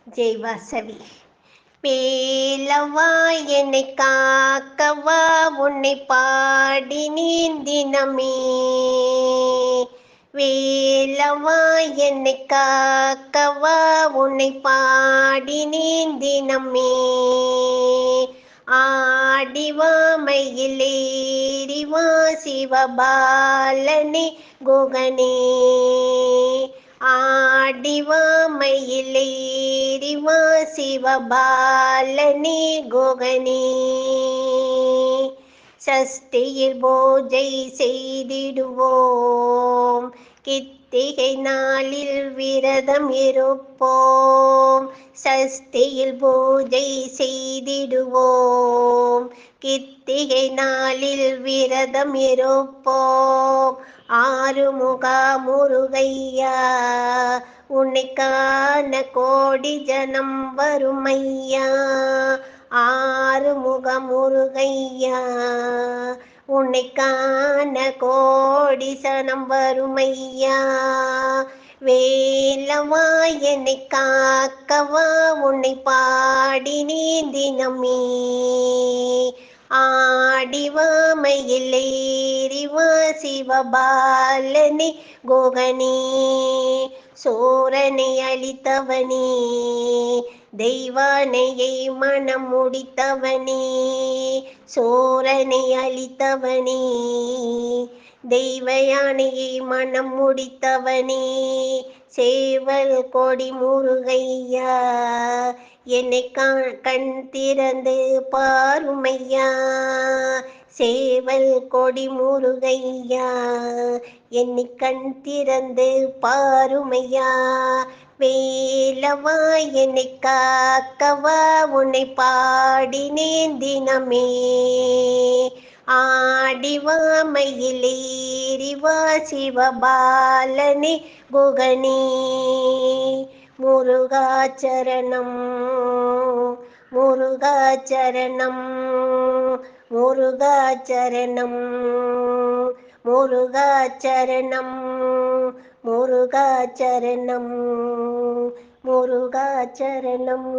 ஜெய் வாசவி. வேலவா என்னை காக்கவா உன்னை பாடி நீந்தினமே. வேலவா என்னை காக்கவா உன்னை பாடி நீந்தினமே. ஆடிவா மயிலேறிவா சிவபாலனே குகனே. ஆடிவா மயிலேறிவா சிவபாலனே குகனே. சஷ்டியில் பூஜை செய்திடுவோம், கித்திகை நாளில் விரதம் இருப்போம். சஷ்டியில் பூஜை செய்திடுவோம், கித்திகை நாளில் விரதம் இருப்போம். ஆறுமுகா முருகையா உன்னை காண கோடி ஜனம் வருமையா. ஆறுமுக முருகையா உன்னை காண கோடி சனம் வருமையா. வேலவா என்னை காக்கவா உன்னை பாடி நீந்தினமே. ஆடிவா மயிலேறிவா சிவபாலனே குகனே. சோரனை அளித்தவனே, தெய்வானையை மனம் முடித்தவனே. சோரனை அளித்தவனே, தெய்வ யானையை மனம் முடித்தவனே. சேவல் கொடி முருகையா என்னை கண் திறந்து பாருமையா. சேவல் கொடி முருகையா என்னை கண் திறந்து பாருமையா. வேலவா என்னை காக்கவா உன்னை பாடி நீந்தினமே. ஆடிவா மயிலேறிவா சிவபாலனே குகனே. முருகாச்சரணம் முருகாச்சரணம் முருகாச்சரணம் முருகாச்சரணம் முருகாச்சரணம் முருகாச்சரணம்.